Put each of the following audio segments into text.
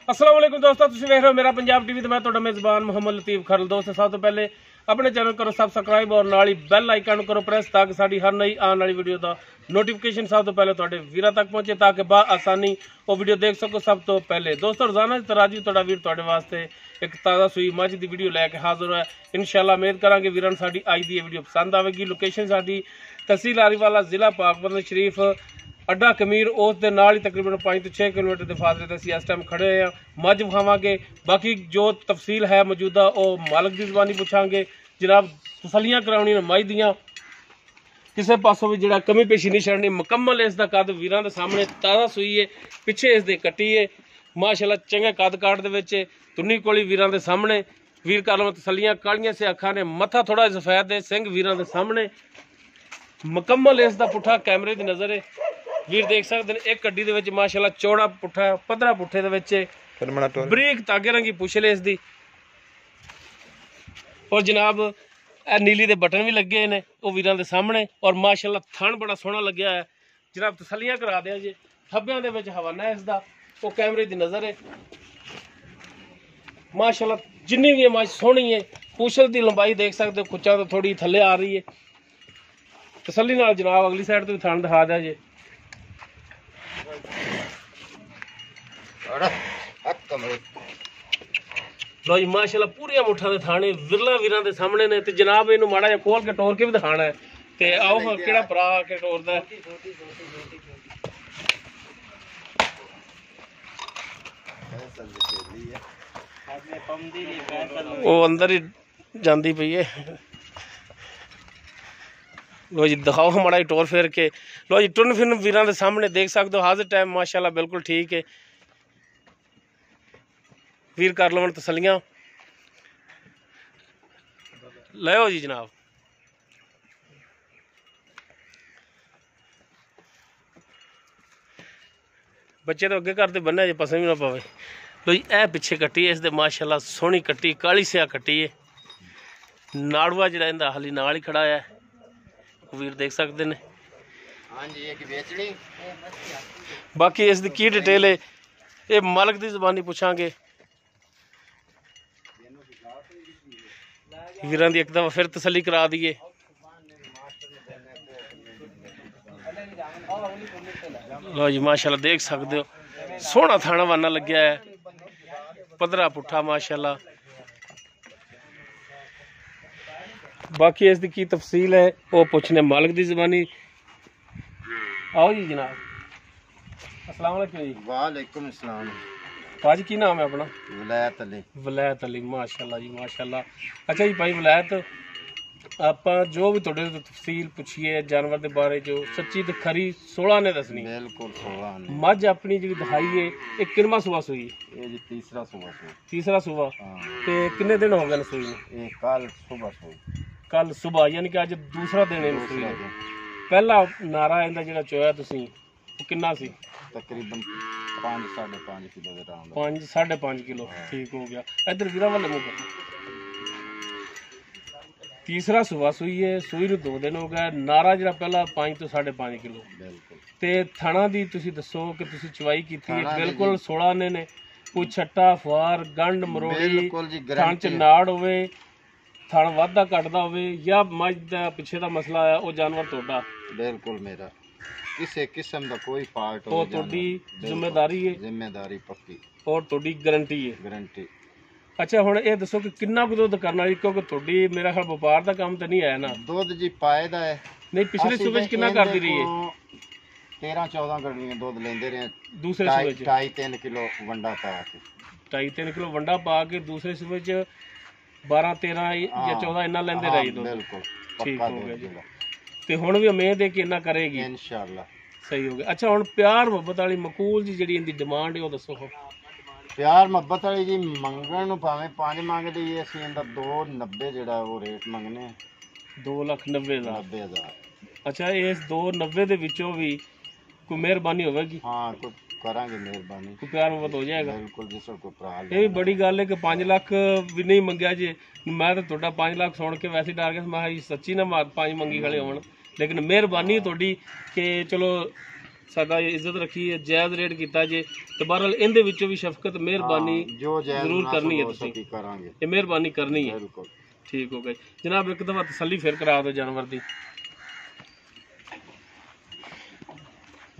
अस्सलाम वालेकुम दोस्तों, तुसीं वेख रहे हो मेरा पंजाब टीवी। तो मैं तुहाडा मेज़बान मुहम्मद लतीफ खरल। दोस्तों, सब तो पहले अपने चैनल करो सबसक्राइब और नाल ही बैल आइकन करो प्रेस ताकि साडी हर नई आने वाली वीडियो का नोटिफिकेशन सब तो पहले तुहाडे वीरां तक पहुंचे ताकि बा आसानी वो वीडियो देख सको सब तो पहले। दोस्तों, रोजाना की तरह तुहाडा वीर तुहाडे वास्ते एक ताज़ा सूई मझ की वीडियो लैके हाजिर है। इंशाअल्लाह उम्मीद करांगे वीरां साडी अज दी वीडियो पसंद आवेगी। लोकेशन साडी तहसील आरीवाला, जिला पाकबंद शरीफ, अड्डा कमीर, उस दे नाल ही तकरीबन 5 तो 6 किलोमीटर के फासले से असीं इस टाइम खड़े हैं। मझ विखावांगे, बाकी जो तफसील है मौजूदा वो मालक की जबानी पुछांगे। जनाब, तसलियां कराउणियां मझ दियां, किसी पासों भी जिहड़ा कमी पेशी नहीं छड़नी। मुकम्मल इसका कद वीरां दे सामने ताज़ा सूई है, पिछे इस दे कट्टी है माशाअल्लाह चंगे कद काट दे विच तुन्नी कोली वीरां दे सामने। वीर कर लव तसलियां, कालियां से अखां ने, मत्था थोड़ा सफेद है, सिंह वीरां दे सामने। मुकम्मल इसका पुट्ठा कैमरे की नज़र है, वीर देख सकते हैं। एक कड्डी दे विच माशाअल्लाह चौड़ा पुट्ठा, पधरा पुट्ठे दे विच बरीक तागे रंगी पुछले इसदी। और जनाब नीली दे बटन भी लगे ने वो वीरां दे सामने। और माशाअल्लाह थन बड़ा सोहना लग्या है। जनाब, तसलियां करा दिया जी, थब्बियां दे विच हवाना है इसदा, वो कैमरे की नज़र है। माशाअल्लाह जिन्नी भी मझ सोहनी है। पूछल की लंबाई देख सकते हो, खुच्चा तो थोड़ी थल्ले आ रही है। तसली नाल जनाब अगली साइड तो भी थन दिखा दिया जी। लो जी, माशाअल्लाह पूरिया मुठा दे थाने विरला वीरां दे सामने ने। ते जनाब इनू माड़ा जिहा खोल के टोर के भी दिखाना है। ते आओ हां केड़ा भरा के टोरदा है। वो अंदर ही जांदी पई है। लो जी, दिखाओ माड़ा जी टोर फेर के। लो जी, टुन फिन वीरां दे सामने देख सकते हो। हाजिर टाइम माशाअल्लाह बिल्कुल ठीक है। वीर कर लवन तसलियां, लो जी जनाब। बच्चे तो अगे करते बन्ने जे पसंद भी ना पावे। लो जी, ए पिछे कट्टी है इसदे माशाअल्लाह सोहनी कट्टी, काली स्या कट्टी है। नाड़ुआ जिहड़ा इंदा हाली नाल ही खड़ा है, वीर देख सकते हैं। बाकी इसकी की डिटेल है ये मालक की जबानी पुछांगे। वीरां दी एक दफा फिर तसली करा दीए। लो जी, माशाअल्लाह देख सकते हो, सोहना थाना वाना लग्या है, पधरा पुट्ठा माशाअल्लाह। बाकी इसकी की तफसील है वो पुछने मालक की जबानी। आओ जी जनाब, अस्सलाम वालेकुम जी। वालेकुम अस्सलाम। भाजी की नाम है अपना? वलायत अली। वलायत अली, माशाअल्लाह जी माशाअल्लाह। अच्छा जी भाई वलायत, आप जो भी थोड़े तफसील पूछिए जानवर के बारे, जो सच्ची तो खरी 16 ने दसनी। बिल्कुल 16 ने। मझ अपनी जी दिखाई है, एक किरमा सुबह सूई? ये जी तीसरा सुबह सूई। तीसरा सुबह। हाँ। ते कितने दिन हो गए सूई? ये कल सुबह सूई। कल सुबह, यानी कि अज दूसरा दिन है सूई। पहला नारा इनका जो चोया तुसीं वो कितना सी? तकरीबन 5 साढ़े 5 किलो के राउंड। 5 साढ़े 5 किलो। ठीक हो गया। इधर वीरा वाले मुँह कर। तीसरा सुबह सूई है, सूई नूं 2 दिन हो गए। नारा जो पहला 5 तो साढ़े 5 किलो। बिल्कुल। ते थाना दी तुसीं दसो कि तुसीं चवाई की है बिल्कुल 16 ने कोई छट्टा फुआर गंढ मरोड़ी थान च नाड़ होवे, थान वाधा घटदा होवे या मझ दा पिछे दा मसला है वो जानवर तोड़ा? बिल्कुल मेरा किसी किस्म का कोई पार्ट हो तोड़ी जिम्मेदारी है, जिम्मेदारी पक्की और तोड़ी गारंटी है। गारंटी। अच्छा हुण ये दसो कि कितना कुछ दुध करना है, क्योंकि तोड़ी मेरा ख्याल व्यापार का काम तो नहीं है ना? दुध जी पाएदा है। नहीं, पिछले सूबे कितना करती रही है? 13-14 गड्डियां दुध लेंदे रहे। दूसरे सूबे 2.5-3 किलो वंडा पा के। 2.5-3 किलो वंडा पा के दूसरे सूबे 12-13 या 14 इन्ना लेंदे रही दुध। बिल्कुल ठीक हो गया जी। ते हुण भी उम्मीद है कि इन्ना करेगी इंशाअल्लाह। सही हो गया। अच्छा हुण प्यार मुहब्बत वाली मकूल जी जिहड़ी इनदी डिमांड है वो दसो। प्यार मुहब्बत वाली जी मंगण नूं भावें 5 मंगदी है, असीं इहदा 290 जिहड़ा वो रेट मंगने। 2,90,000। अच्छा, इस 290 दे विचों भी कोई मेहरबानी होगी? हाँ, कोई करांगे मेहरबानी, कोई प्यार मुहब्बत हो जाएगा। बिल्कुल जिस को भरा। ये भी बड़ी गल है कि 5 लाख भी नहीं मंगया जी। मैं तो तुहाडा 5 लाख सुन के वैसे डर गया, मैं सच्ची ना 5 मंगी खड़े होण। लेकिन मेहरबानी तुहाडी कि चलो ਸਾਡਾ ਇੱਜ਼ਤ ਰੱਖੀ ਹੈ, ਜਾਇਜ਼ ਰੇਟ ਕੀਤਾ ਜੇ ਤੇ ਬਹਰਹਾਲ ਇਹਦੇ ਵਿੱਚੋਂ ਵੀ ਸ਼ਫਕਤ ਮਿਹਰਬਾਨੀ ਜੋ ਜਾਇਜ਼ ਜ਼ਰੂਰ ਕਰਨੀ ਹੈ, ਹੋ ਤੁਸੀਂ ਸਕੀ ਕਰਾਂਗੇ, ਇਹ ਮਿਹਰਬਾਨੀ ਕਰਨੀ ਹੈ। ਬਿਲਕੁਲ ਠੀਕ ਹੋ ਗਿਆ ਜਨਾਬ, ਇੱਕ ਦਫਾ ਤਸੱਲੀ ਫਿਰ ਕਰਾ ਦਿਓ ਜਾਨਵਰ ਦੀ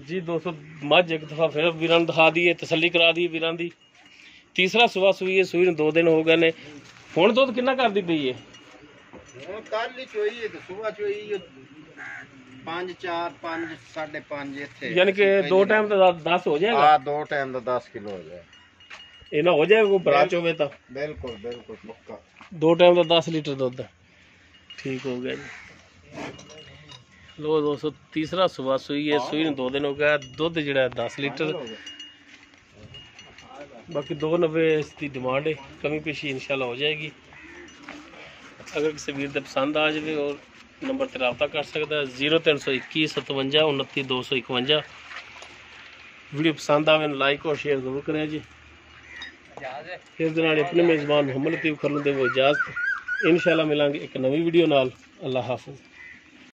ਜੀ। ਦੋਸਤੋ ਮੱਝ ਇੱਕ ਦਫਾ ਫਿਰ ਵੀਰਾਂ ਨੂੰ ਦਿਖਾ ਦਈਏ, ਤਸੱਲੀ ਕਰਾ ਦਈਏ ਵੀਰਾਂ ਦੀ। ਤੀਸਰਾ ਸੂਆ ਸੂਈ ਹੈ, ਸੂਈ ਨੂੰ 2 ਦਿਨ ਹੋ ਗਏ ਨੇ। ਹੁਣ ਦੁੱਧ ਕਿੰਨਾ ਕਰਦੀ ਪਈ ਹੈ? ਹੁਣ ਕੱਲ ਹੀ ਚੋਈ ਹੈ ਤੇ ਸਵੇਰ ਚੋਈ 5 4 5 5.5 ਇੱਥੇ, ਯਾਨੀ ਕਿ 2 ਟਾਈਮ ਦਾ 10 ਹੋ ਜਾਏਗਾ। ਹਾਂ 2 ਟਾਈਮ ਦਾ 10 ਕਿਲੋ ਹੋ ਜਾਏ, ਇਹ ਨਾ ਹੋ ਜਾਏਗਾ ਕੋਈ ਬਰਾਚ ਹੋਵੇ ਤਾਂ। ਬਿਲਕੁਲ ਬਿਲਕੁਲ ਪੱਕਾ 2 ਟਾਈਮ ਦਾ 10 ਲੀਟਰ ਦੁੱਧ। ਠੀਕ ਹੋ ਗਿਆ ਜੀ। ਲੋ ਦੋਸਤੋ ਤੀਸਰਾ ਸੂਆ ਸੂਈ ਹੈ, ਸੂਈ ਨੂੰ 2 ਦਿਨ ਹੋ ਗਿਆ। ਦੁੱਧ ਜਿਹੜਾ 10 ਲੀਟਰ। ਬਾਕੀ 290 ਇਸ ਦੀ ਡਿਮਾਂਡ ਹੈ, ਕਮੀ ਪੇਸ਼ੀ ਇਨਸ਼ਾਅੱਲਾ ਹੋ ਜਾਏਗੀ। अगर किसी वीर पसंद आ जाए और नंबर पर रब्ता कर सकता है 0321 57 29 251। वीडियो पसंद आए लाइक और शेयर जरूर करें जी। इस दिन अपने मेज़बान मोहम्मद लतीफ़ खरलू दे वो इजाज़त, इंशाअल्लाह मिलांगे एक नवी वीडियो नाल। अल्लाह हाफ़िज़।